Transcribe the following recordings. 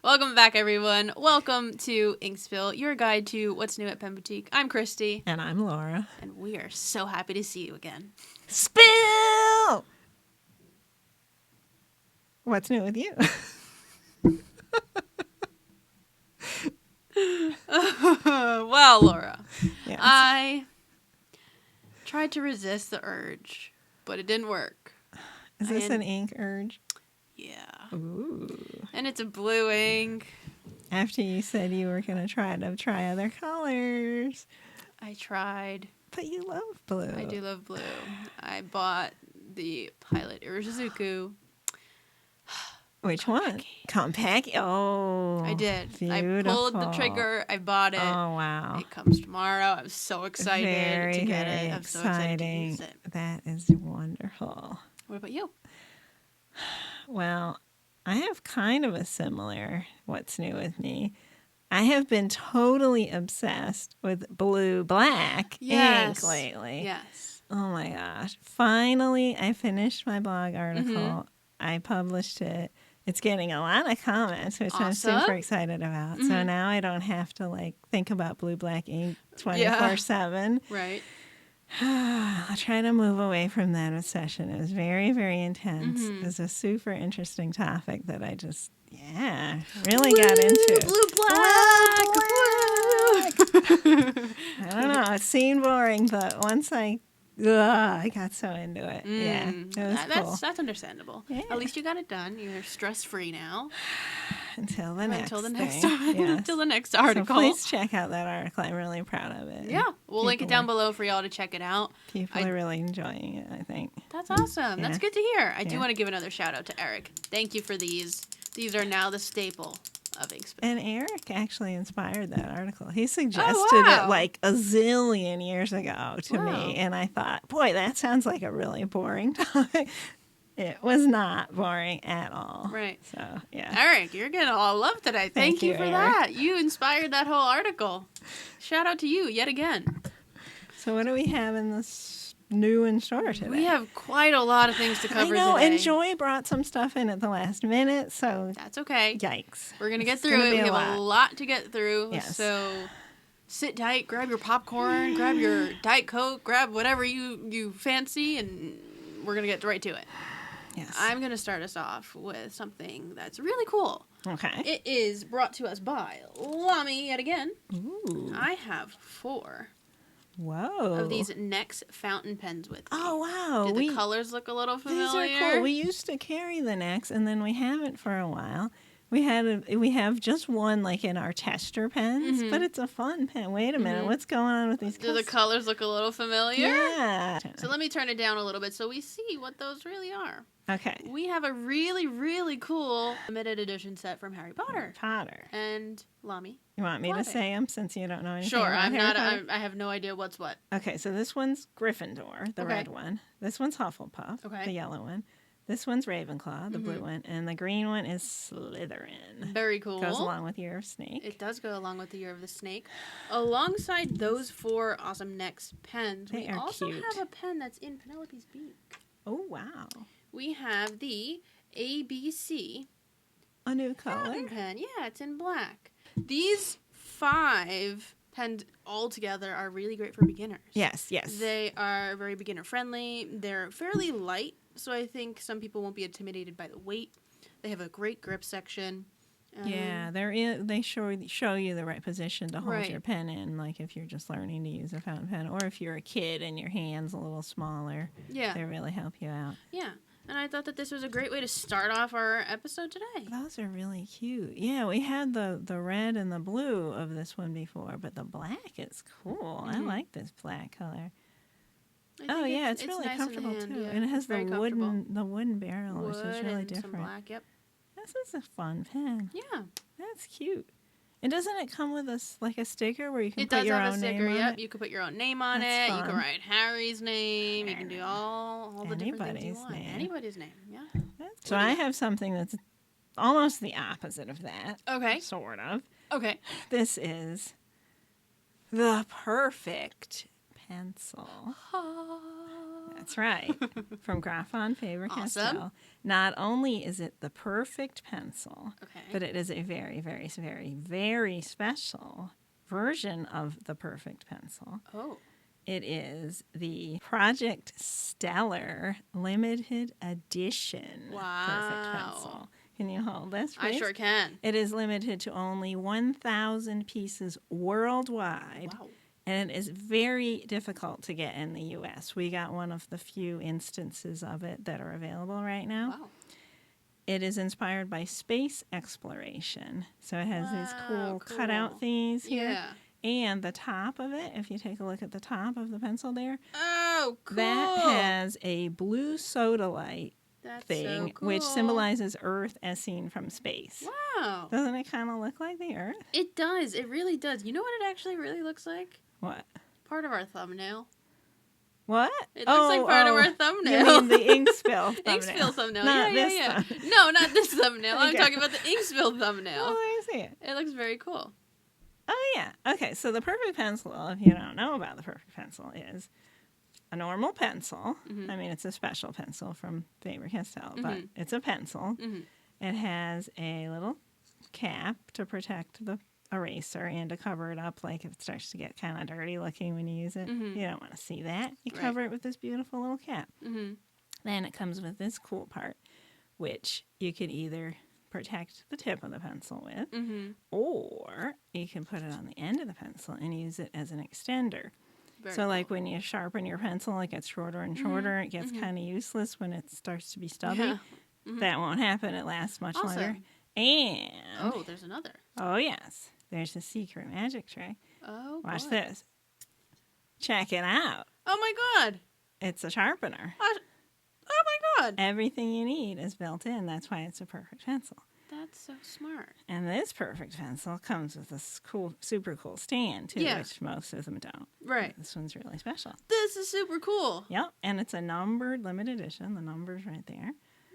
Welcome back, everyone. Welcome to Ink Spill, your guide to what's new at Pen Boutique. I'm Kristi. And I'm Laura. And we are so happy to see you again. Spill! What's new with you? Well, Laura, Yes. I tried to resist the urge, but it didn't work. Is this an ink urge? Yeah. Ooh. And it's a blue ink. After you said you were going to try other colors. I tried. But you love blue. I do love blue. I bought the Pilot Irisuzuku. Which one? Compact. Oh, I did. Beautiful. I pulled the trigger. I bought it. Oh, wow. It comes tomorrow. I'm so excited to get it. I'm so excited to use it. That is wonderful. What about you? Well, I have kind of a similar what's new with me. I have been totally obsessed with blue-black ink lately. Yes. Oh, my gosh. Finally, I finished my blog article. Mm-hmm. I published it. It's getting a lot of comments, which I'm super excited about. Mm-hmm. So now I don't have to, think about blue-black ink 24/7. Right. I'll try to move away from that obsession. It was very, very intense. Mm-hmm. It was a super interesting topic that I just, really got into. Blue-black! I don't know. It seemed boring, but once I got so into it. Yeah, it was cool. That's understandable. Yeah. At least you got it done. You're stress-free now. Until the next article. So please check out that article. I'm really proud of it. Yeah, we'll link it down below for y'all to check it out. People are really enjoying it, I think. That's awesome. Yeah. That's good to hear. I do want to give another shout out to Eric. Thank you for these. These are now the staple of Ink Spill. And Eric actually inspired that article. He suggested it like a zillion years ago to me. And I thought, boy, that sounds like a really boring topic. It was not boring at all. Right. So, yeah. Eric, you're getting all love today. Thank you for Eric. that. You inspired that whole article. Shout out to you yet again. So what do we have in this new in store today? We have quite a lot of things to cover today. And Joy brought some stuff in at the last minute, so that's okay. Yikes. We're going to get through it. We have a lot to get through. Yes. So sit tight, grab your popcorn, grab your Diet Coke, grab whatever you fancy, and we're going to get right to it. Yes. I'm going to start us off with something that's really cool. Okay. It is brought to us by Lamy yet again. Ooh. I have 4 of these Nexx fountain pens with me. Oh, wow. Do the colors look a little familiar? These are cool. We used to carry the Nexx, and then we haven't for a while. We have just one in our tester pens, but it's a fun pen. Wait a minute, what's going on with these colors? Do the colors look a little familiar? Yeah. So let me turn it down a little bit so we see what those really are. Okay. We have a really, really cool limited edition set from Harry Potter. And Lamy. You want me to say them since you don't know anything Sure, about Harry Potter? I have no idea what's what. Okay, so this one's Gryffindor, the red one. This one's Hufflepuff, the yellow one. This one's Ravenclaw, the blue one, and the green one is Slytherin. Very cool. Goes along with Year of Snake. It does go along with the Year of the Snake. Alongside those 4 awesome Nexx pens, we also have a pen that's in Penelope's beak. Oh, wow. We have the ABC. A new color? Fountain pen. Yeah, it's in black. These 5 pens all together are really great for beginners. Yes. They are very beginner friendly. They're fairly light. So I think some people won't be intimidated by the weight. They have a great grip section. They show you the right position to hold your pen in, like if you're just learning to use a fountain pen, or if you're a kid and your hand's a little smaller. Yeah. They really help you out. Yeah. And I thought that this was a great way to start off our episode today. Those are really cute. Yeah, we had the red and the blue of this one before, but the black is cool. I like this black color. It's really nice comfortable too, and it has the wooden barrel, which is really different. Some black, yep. This is a fun pen. Yeah, that's cute. And doesn't it come with a sticker where you can put your own name on it? Yep, you can put your own name on it. Fun. You can write Harry's name. You can do all the different things you want. Anybody's name. Yeah. So I have something that's almost the opposite of that. Okay. Sort of. Okay. This is the perfect pencil. That's right. From Graf on Faber-Castell. Awesome. Not only is it the perfect pencil, Okay. but it is a very, very, very, very special version of the perfect pencil. Oh. It is the Project Stellar limited edition perfect pencil. Can you hold this, please? I sure can. It is limited to only 1,000 pieces worldwide. Wow. And it is very difficult to get in the U.S. We got one of the few instances of it that are available right now. Wow. It is inspired by space exploration. So it has these cool cutout thingies here. Yeah. And the top of it, if you take a look at the top of the pencil there, oh, cool. that has a blue sodalite thing, so cool. which symbolizes Earth as seen from space. Wow. Doesn't it kind of look like the Earth? It does. It really does. You know what it actually really looks like? What? Part of our thumbnail. What? It looks like part of our thumbnail. You mean the ink spill thumbnail? Ink spill thumbnail. Not Yeah. this No, not this thumbnail. Okay. I'm talking about the ink spill thumbnail. Oh, I see it. It looks very cool. Oh, yeah. Okay, so the perfect pencil, if you don't know about the perfect pencil, is a normal pencil. Mm-hmm. I mean, it's a special pencil from Faber-Castell, but it's a pencil. Mm-hmm. It has a little cap to protect the eraser and to cover it up, like if it starts to get kind of dirty looking when you use it. Mm-hmm. You don't want to see that. You Right. cover it with this beautiful little cap. Mm-hmm. Then it comes with this cool part, which you could either protect the tip of the pencil with, Mm-hmm. or you can put it on the end of the pencil and use it as an extender. Very So, like cool. when you sharpen your pencil, it gets shorter and shorter. It gets kind of useless when it starts to be stubby. Yeah. That won't happen. It lasts much Awesome. longer. And, Oh, there's another. oh, yes, there's a secret magic trick. Oh, Watch boy. this. Check it out. Oh, my God. It's a sharpener. Oh, my God. Everything you need is built in. That's why it's a perfect pencil. That's so smart. And this perfect pencil comes with this cool, super cool stand, too, Yeah. which most of them don't. Right. This one's really special. This is super cool. Yep, and it's a numbered limited edition. The number's right there.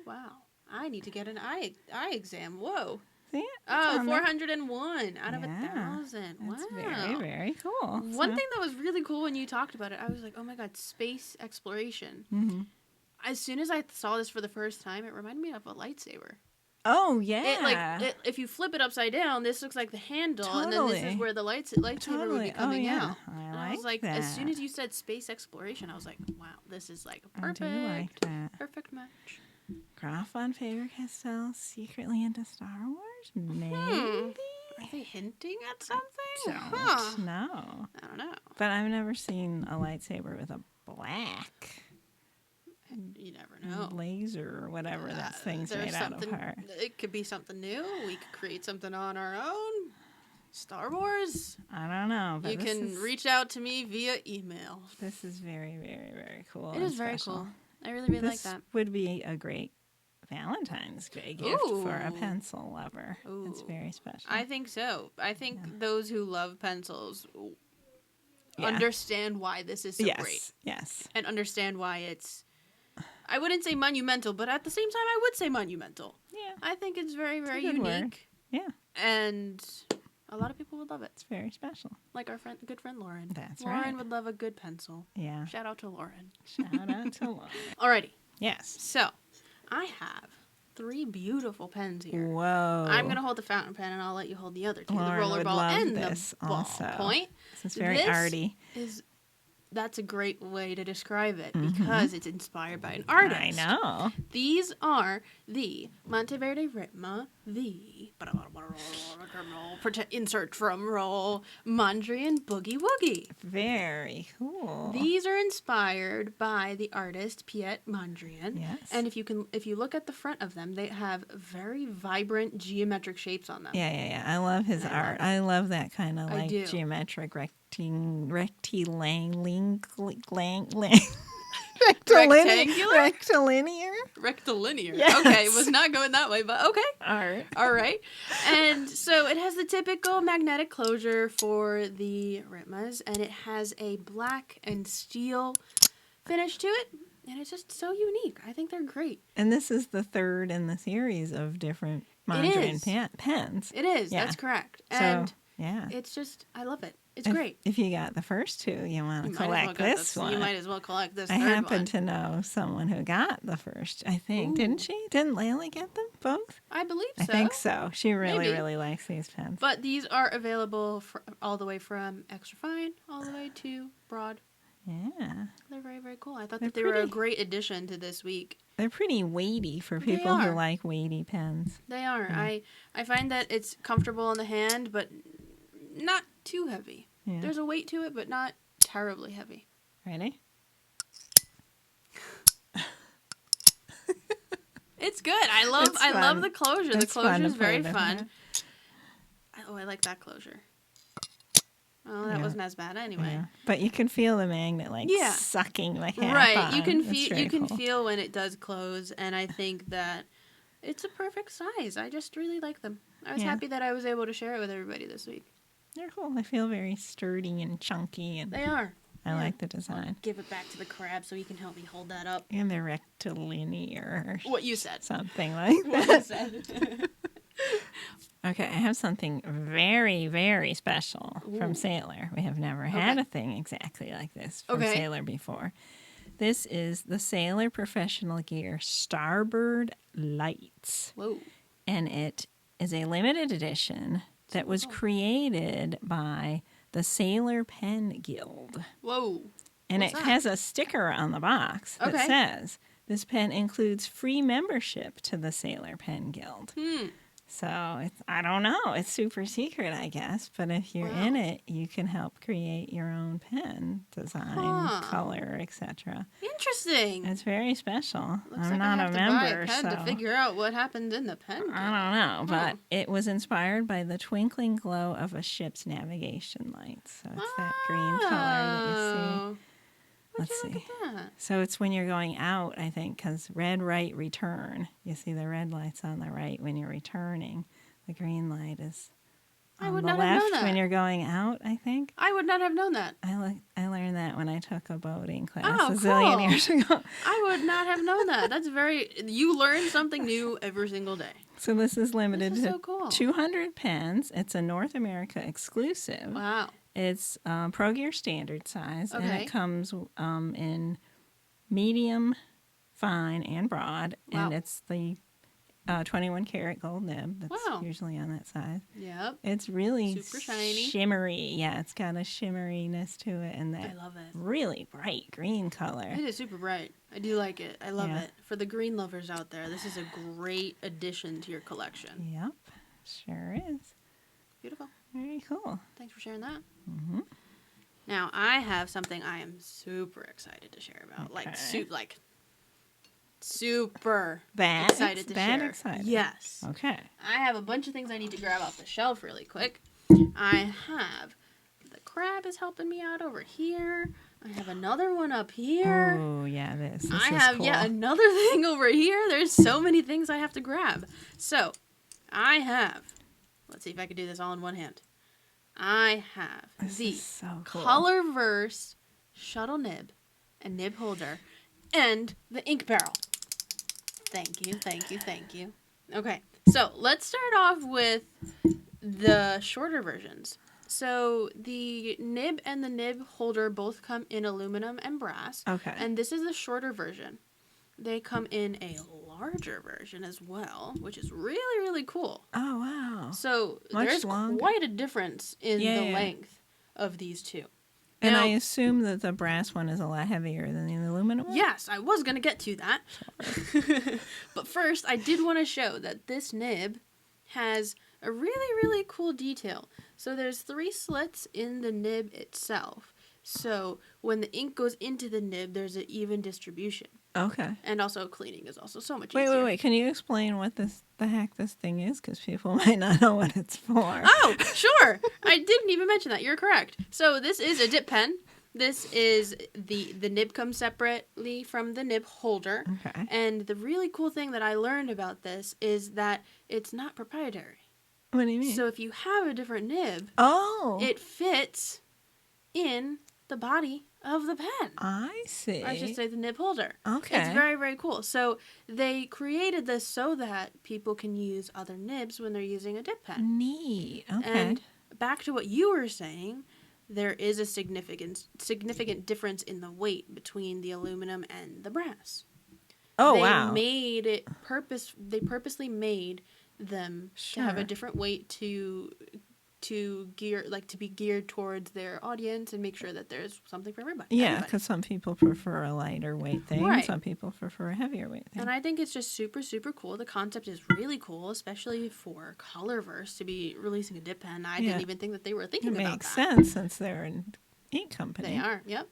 Wow. I need to get an eye exam. Whoa. See it? It's Oh, on there. 401 out of Yeah. 1,000. Wow. That's very, very cool. One thing that was really cool when you talked about it, I was like, oh my God, space exploration. Mm-hmm. As soon as I saw this for the first time, it reminded me of a lightsaber. Oh, yeah. If you flip it upside down, this looks like the handle, and then this is Totally. where the lightsaber would be coming out. I And like I was like, that. as soon as you said space exploration, I was like, wow, this is like I perfect. do like that. Perfect match. Graf on Faber-Castell secretly into Star Wars? Maybe? Are they hinting at something? Don't know. I don't know. But I've never seen a lightsaber with a black You never know. laser or whatever that thing's There's made out of something- heart. It could be something new. We could create something on our own. Star Wars. I don't know. But You can reach out to me via email. This is very, very, very cool. It and is very special. cool. I really, really like This that. would be a great Valentine's Day gift for a Ooh. pencil lover. It's Ooh. very special. I think so. I think those who love pencils Yeah. understand why this is so great. Yes. And understand why it's, I wouldn't say monumental, but at the same time, I would say monumental. Yeah. I think it's very, very a good word. unique. Yeah. And a lot of people would love it. It's very special. Like our good friend Lauren. That's Lauren right. would love a good pencil. Yeah. Shout out to Lauren. Shout out to Lauren. Alrighty. Yes. So, I have 3 beautiful pens here. Whoa. I'm going to hold the fountain pen and I'll let you hold the other 2, Lauren the would rollerball love and this the also. ballpoint. This is very This arty. That's a great way to describe it because it's inspired by an artist. I know. These are the Monteverde Ritma, the insert drum roll Mondrian Boogie Woogie. Very cool. These are inspired by the artist Piet Mondrian. Yes. And if you look at the front of them, they have very vibrant geometric shapes on them. Yeah. I love his art. I love that kind of I like do. geometric rectilinear. Rectilinear. Yes. Okay, it was not going that way, but okay. Art. All right. And so it has the typical magnetic closure for the Ritmas, and it has a black and steel finish to it, and it's just so unique. I think they're great. And this is the third in the series of different Mondrian is. pens. It is. Yeah. That's correct. So, And yeah. it's just, I love it. It's great. If you got the first two, you want to collect this one. You might as well collect this I third one. happen to know someone who got the first, I think. Ooh. Didn't she? Didn't Layla get them both? I believe so. I think so. She really, Maybe. really likes these pens. But these are available all the way from extra fine all the way to broad. Yeah. They're very, very cool. I thought that they were a great addition to this week. They're pretty weighty for people who like weighty pens. They are. I find that it's comfortable in the hand, but not too heavy. Yeah. There's a weight to it, but not terribly heavy. Ready? It's good. I love the closure. The closure is very fun. Oh, I like that closure. Oh, that wasn't as bad anyway. Yeah. But you can feel the magnet sucking the cap right. on. You can feel when it does close, and I think that it's a perfect size. I just really like them. I was happy that I was able to share it with everybody this week. They're cool. They feel very sturdy and chunky, and they are. I like the design. I'll give it back to the crab so he can help me hold that up. And they're rectilinear. What you said. Something like that. What you said. Okay, I have something very, very special from Sailor. We have never had a thing exactly like this from Sailor before. This is the Sailor Professional Gear Starboard Lights. Whoa. And it is a limited edition that was created by the Sailor Pen Guild. Whoa. And it has a sticker on the box that says, this pen includes free membership to the Sailor Pen Guild. So, I don't know. It's super secret, I guess. But if you're in it, you can help create your own pen design, color, etc. Interesting. It's very special. Looks I'm not a member, buy a pen to figure out what happened in the pen. I don't know, but it was inspired by the twinkling glow of a ship's navigation lights. So it's that green color that you see. Let's see. So it's when you're going out, I think, because red, right, return. You see the red light's on the right when you're returning. The green light is on the left when you're going out, I think. I would not have known that. I learned that when I took a boating class a zillion years ago. I would not have known that. That's you learn something new every single day. So this is limited to 200 pens. It's a North America exclusive. Wow. It's Pro Gear standard size, and it comes in medium, fine, and broad, and it's the 21 karat gold nib that's usually on that size. Yep. It's really super shiny, shimmery. Yeah, it's got a shimmeriness to it, and that I love it. Really bright green color. It is super bright. I do like it. I love it. For the green lovers out there, this is a great addition to your collection. Yep, sure is. Beautiful. Very cool. Thanks for sharing that. Mm-hmm. Now, I have something I am super excited to share about. Like super excited to share. Excited? Yes. Okay. I have a bunch of things I need to grab off the shelf really quick. I have the crab is helping me out over here. I have another one up here. Oh, yeah, this is have cool. Another thing over here. There's so many things I have to grab. So, I have... Let's see if I can do this all in one hand. I have the Colorverse shuttle nib and nib holder and the ink barrel. Thank you, thank you, thank you. Okay, so let's start off with the shorter versions. So the nib and the nib holder both come in aluminum and brass. Okay. And this is the shorter version. They come in a larger version as well, which is really, really cool. Oh, wow. So there's quite a difference in the length of these two. And now, I assume that the brass one is a lot heavier than the aluminum one? Yes, I was going to get to that. But first, I did want to show that this nib has a really, really cool detail. So there's 3 slits in the nib itself. So when the ink goes into the nib, there's an even distribution. Okay. And also cleaning is also so much easier. Wait. Can you explain what the heck this thing is? Because people might not know what it's for. Oh, sure. I didn't even mention that. You're correct. So this is a dip pen. This is the nib comes separately from the nib holder. Okay. And the really cool thing that I learned about this is that it's not proprietary. What do you mean? So if you have a different nib, it fits in the body of the pen. I see. I should say the nib holder. Okay. It's very, very cool. So they created this so that people can use other nibs when they're using a dip pen. Neat. Okay. And back to what you were saying, there is a significant difference in the weight between the aluminum and the brass. Oh, they wow. They purposely made them to have a different weight to be geared towards their audience and make sure that there's something for everybody. Yeah, because some people prefer a lighter weight thing. Right. Some people prefer a heavier weight thing. And I think it's just super, super cool. The concept is really cool, especially for Colorverse to be releasing a dip pen. I didn't even think that they were thinking about that. It makes sense since they're an ink company. They are. Yep.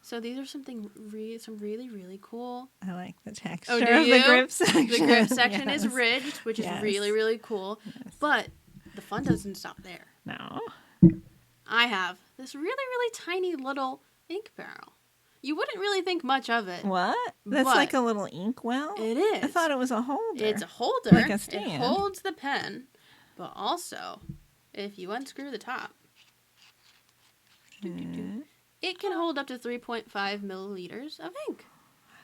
So these are some really, really cool. I like the texture of the grip section. The grip section is ridged, which is really, really cool. Yes. But the fun doesn't stop there. No. I have this really, really tiny little ink barrel. You wouldn't really think much of it. What? That's like a little ink well? It is. I thought it was a holder. It's a holder. Like a stand. It holds the pen, but also, if you unscrew the top, it can hold up to 3.5 milliliters of ink.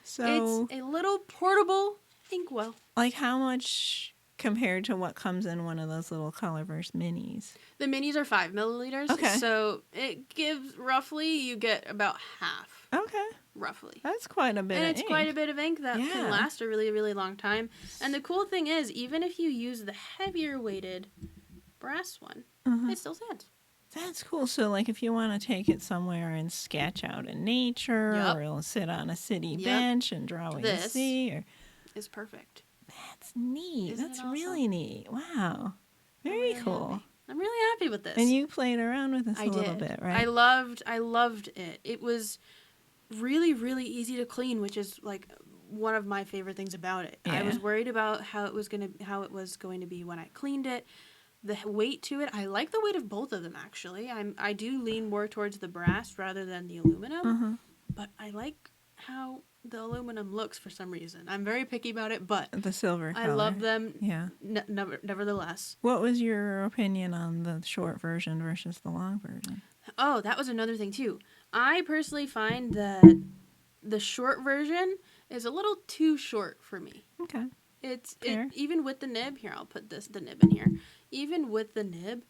So it's a little portable inkwell. Like how much compared to what comes in one of those little Colorverse minis? The minis are 5 milliliters. Okay. So it gives you get about half. Okay. Roughly. That's quite a bit of ink. And it's quite a bit of ink that can last a really, really long time. And the cool thing is, even if you use the heavier weighted brass one, it still stands. That's cool. So, like, if you want to take it somewhere and sketch out in nature, or sit on a city bench and draw what you see, is perfect. That's neat. Isn't That's it awesome? Really neat. Wow. Very cool. Happy. I'm really happy with this. And you played around with this a little bit, right? I loved it. It was really, really easy to clean, which is like one of my favorite things about it. Yeah. I was worried about how it was going to be when I cleaned it. The weight to it, I like the weight of both of them, actually. I do lean more towards the brass rather than the aluminum, but I like how the aluminum looks for some reason. I'm very picky about it, but the silver color. I love them. Yeah. Nevertheless. What was your opinion on the short version versus the long version? Oh, that was another thing too. I personally find that the short version is a little too short for me. Okay. Even with the nib, here, I'll put the nib in here. Even with the nib,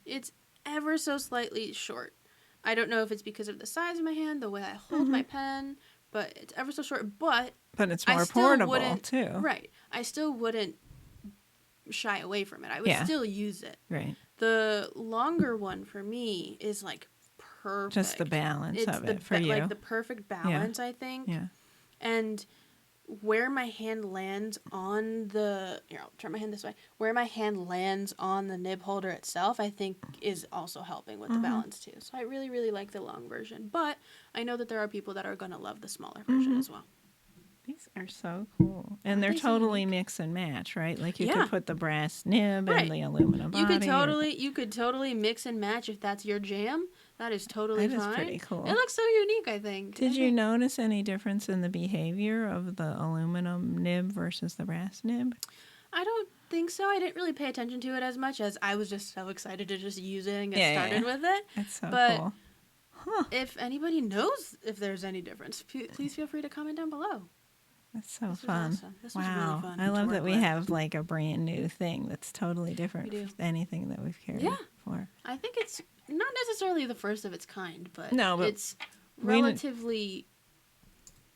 it's ever so slightly short. I don't know if it's because of the size of my hand, the way I hold my pen, but it's ever so short. But it's more portable, too. Right. I still wouldn't shy away from it. I would still use it. Right. The longer one for me is like perfect. Just the balance of it for you. Like the perfect balance, I think. Yeah. And where my hand lands on I'll turn my hand this way. Where my hand lands on the nib holder itself, I think is also helping with the balance too. So I really, really like the long version. But I know that there are people that are going to love the smaller version as well. These are so cool. And they're totally mix and match, right? Like you could put the brass nib and the aluminum body. You could totally mix and match if that's your jam. That is totally fine. That is pretty cool. It looks so unique, I think. Did you notice any difference in the behavior of the aluminum nib versus the brass nib? I don't think so. I didn't really pay attention to it as much as I was just so excited to just use it and get started with it. That's so cool. Huh. If anybody knows if there's any difference, please feel free to comment down below. That's so fun. Awesome. This was really fun. I love that we have like a brand new thing that's totally different from anything that we've carried before. I think it's not necessarily the first of its kind, but it's relatively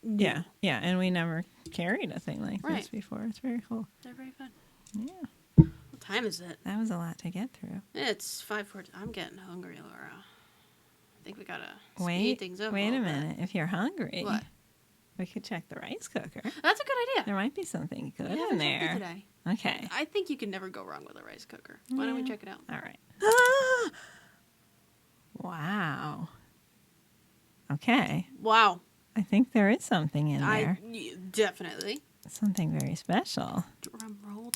new. Yeah, and we never carried a thing like this before. It's very cool. They're very fun. Yeah. What time is it? That was a lot to get through. It's 5:40. I'm getting hungry, Laura. I think we gotta speed things up. Wait a minute. If you're hungry, what? We could check the rice cooker. That's a good idea. There might be something good in there. Today. Okay. I think you can never go wrong with a rice cooker. Why don't we check it out? All right. Wow. Okay. Wow. I think there is something in there. Definitely. Something very special. Drum roll.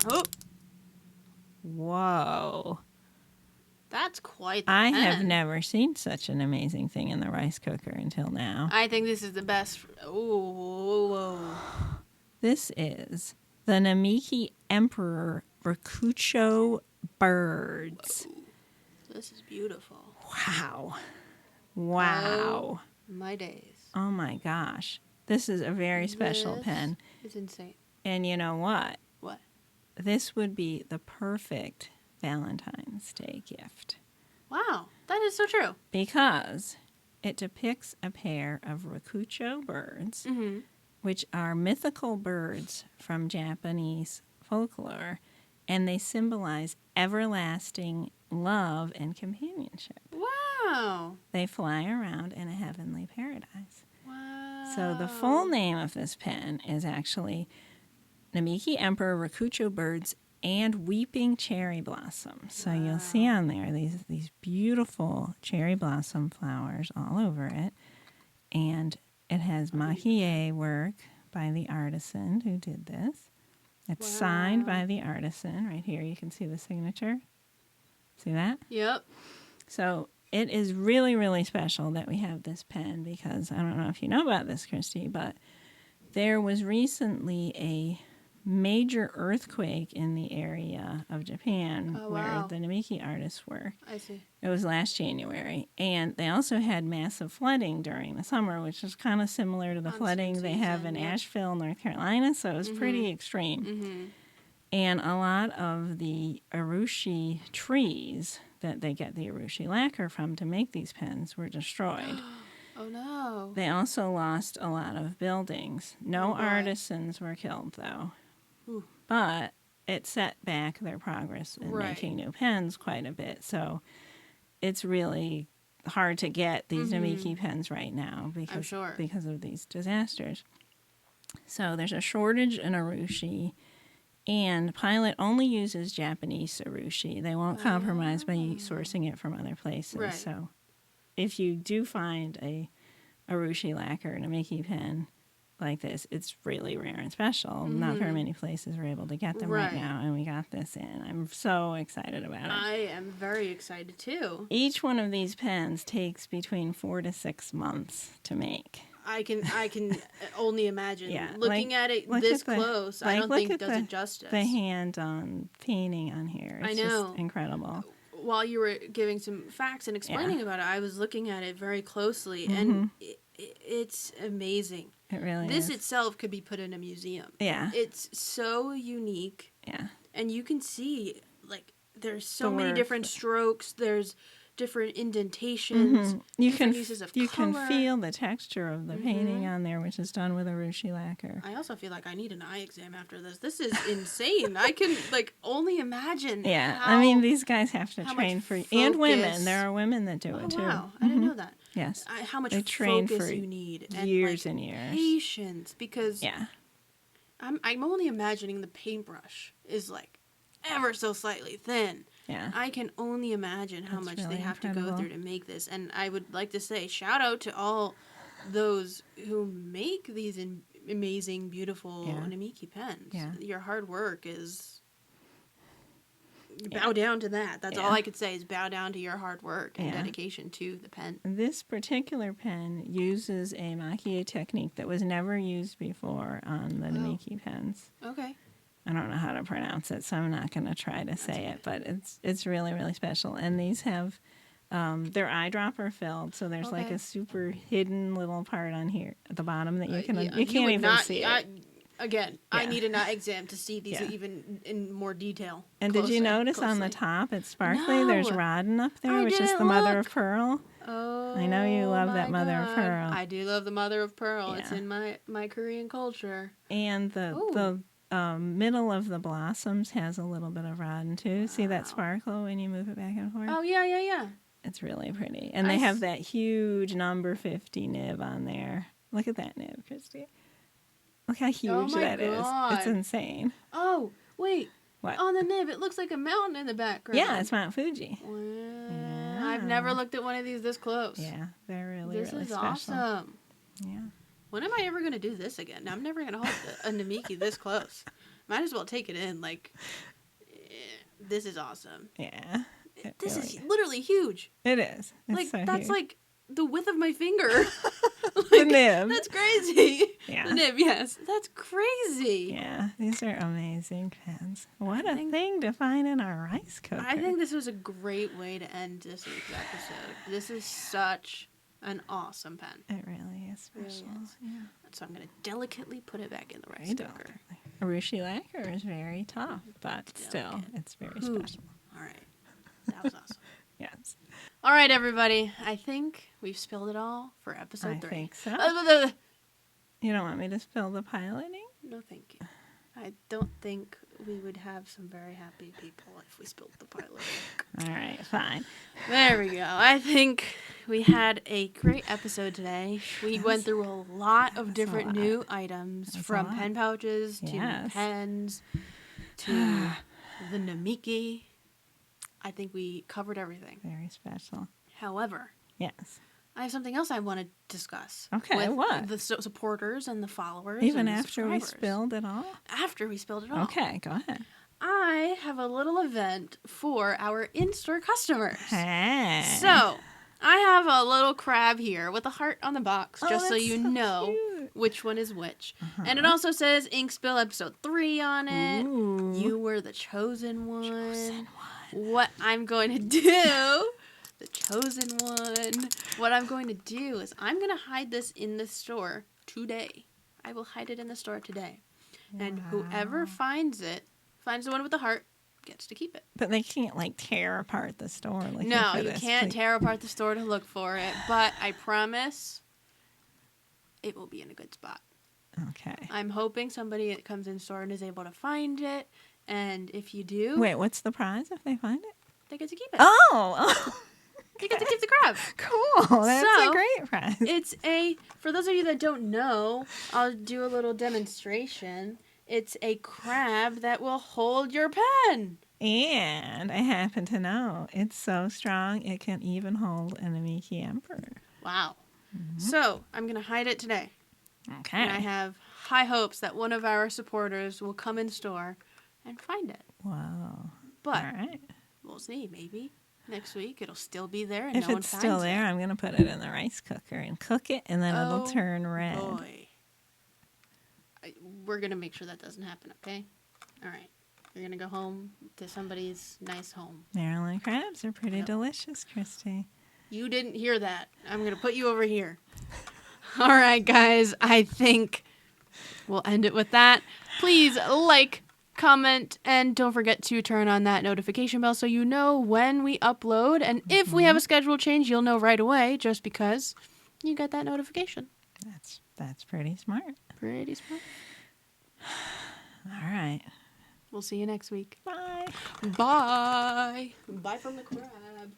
Oh. Whoa. That's quite the I pen. have never seen such an amazing thing in the rice cooker until now. I think this is the best. Whoa. This is the Namiki Emperor Rakucho birds. Whoa. This is beautiful. Wow. Oh, my days. Oh my gosh. This is a very special pen. It's insane. And you know what? What? This would be the perfect Valentine's Day gift. Wow. That is so true. Because it depicts a pair of Rakucho birds, which are mythical birds from Japanese folklore, and they symbolize everlasting love and companionship. Wow. They fly around in a heavenly paradise. Wow. So the full name of this pen is actually Namiki Emperor Rakucho Birds and Weeping Cherry Blossom. So you'll see on there these beautiful cherry blossom flowers all over it. And it has makie work by the artisan who did this. It's signed by the artisan. Right here you can see the signature. See that? Yep. So it is really, really special that we have this pen because I don't know if you know about this, Kristi, but there was recently a major earthquake in the area of Japan where the Namiki artists were. I see. It was last January. And they also had massive flooding during the summer, which is kind of similar to the flooding they have in Asheville, North Carolina. So it was pretty extreme. And a lot of the urushi trees that they get the urushi lacquer from to make these pens were destroyed. Oh, no. They also lost a lot of buildings. No artisans were killed, though. Ooh. But it set back their progress in making new pens quite a bit. So it's really hard to get these Namiki pens right now because of these disasters. So there's a shortage in urushi, and Pilot only uses Japanese urushi. They won't compromise by sourcing it from other places. Right. So if you do find a urushi lacquer Namiki pen like this, it's really rare and special. Not very many places are able to get them right now, and we got this in. I'm so excited about it. I am very excited too. Each one of these pens takes between 4 to 6 months to make. I can only imagine. Yeah, Looking at it this close, I don't think it does it justice. The hand painting on here. It's just incredible. While you were giving some facts and explaining about it, I was looking at it very closely, and it's amazing. It really This is. itself could be put in a museum. Yeah. It's so unique. Yeah. And you can see, like, there's so many different strokes. There's different indentations. You different can uses of you color. can feel the texture of the painting on there, which is done with urushi lacquer. I also feel like I need an eye exam after this. This is insane. I can only imagine. Yeah, I mean these guys have to train for and women. focus- There are women that do it too. Wow, I didn't know that. Yes, How much they train focus for you need years and and years. patience, because Yeah, I'm only imagining the paintbrush is like ever so slightly thin. yeah. I can only imagine how That's much really they have to go incredible. through to make this. And I would like to say shout out to all those who make these amazing, beautiful Namiki pens. Yeah. Your hard work is... Bow down to that. That's all I could say is bow down to your hard work and dedication to the pen. This particular pen uses a makie technique that was never used before on the Namiki pens. Okay. I don't know how to pronounce it, so I'm not going to try to say it, but it's really, really special. And these have, they're eyedropper filled, so there's like a super hidden little part on here at the bottom that you can, you can't even see it. I need an eye exam to see these even in more detail. And did you notice on the top, it's sparkly, No. there's Rodden up there, which is didn't the mother look. of pearl. Oh, I know you love that my mother of God. pearl. I do love the mother of pearl. Yeah. It's in my Korean culture. And the middle of the blossoms has a little bit of Rodden too. See that sparkle when you move it back and forth? Oh, yeah. It's really pretty. And they have that huge number 50 nib on there. Look at that nib, Kristi. Look how huge that is. It's insane. Oh, wait. What? On the nib, it looks like a mountain in the background. Yeah, it's Mount Fuji. Wow. Yeah. I've never looked at one of these this close. Yeah, they're really, This really is special. awesome. Yeah. When am I ever going to do this again? I'm never going to hold a Namiki this close. Might as well take it in. This is awesome. Yeah. This is literally huge. It is. It's so that's huge. like the width of my finger. The nib. That's crazy. Yeah. The nib, yes. That's crazy. Yeah, these are amazing pens. What a thing to find in our rice cooker. I think this was a great way to end this week's episode. This is such an awesome pen. It really is special. Really is. Yeah. So I'm going to delicately put it back in the rice Very cooker. Urushi lacquer is very tough, but still, it's very special. All right. That was awesome. Yes. All right, everybody. I think we've spilled it all for episode 3. I think so. You don't want me to spill the piloting? No, thank you. I don't think we would have some very happy people if we spilled the piloting. All right, fine. There we go. I think we had a great episode today. We went through a lot of different new items, from pen pouches to pens to the Namiki. I think we covered everything. Very special. However, yes, I have something else I want to discuss. Okay, with what? The supporters and the followers. Even and after we spilled it all? After we spilled it all. Okay, go ahead. I have a little event for our in-store customers. Hey. So, I have a little crab here with a heart on the box, just so you know cute. which one is which. And it also says Ink Spill episode 3 on it. Ooh. You were the chosen one. What I'm going to do, the chosen one, what I'm going to do is I'm going to hide this in the store today. I will hide it in the store today. And whoever finds the one with the heart, gets to keep it. But they can't, like, tear apart the store. No, you can't tear apart the store to look for it. But I promise it will be in a good spot. Okay. I'm hoping somebody that comes in store and is able to find it. And if you do... Wait, what's the prize if they find it? They get to keep it. Oh! They get to keep the crab. Cool. That's a great prize. It's for those of you that don't know, I'll do a little demonstration. It's a crab that will hold your pen. And I happen to know it's so strong it can even hold an Namiki Emperor. Wow. Mm-hmm. So I'm going to hide it today. Okay. And I have high hopes that one of our supporters will come in store and find it. Wow. But all right. We'll see. Maybe next week it'll still be there and if no one it's finds still there, it. I'm going to put it in the rice cooker and cook it, and then it'll turn red. Boy. We're going to make sure that doesn't happen, okay? All right. You're going to go home to somebody's nice home. Maryland crabs are pretty delicious, Kristi. You didn't hear that. I'm going to put you over here. All right, guys. I think we'll end it with that. Please like, comment, and don't forget to turn on that notification bell so you know when we upload. And if we have a schedule change, you'll know right away just because you got that notification. That's pretty smart. Pretty smart. All right. We'll see you next week. Bye. Bye. Bye from the crab.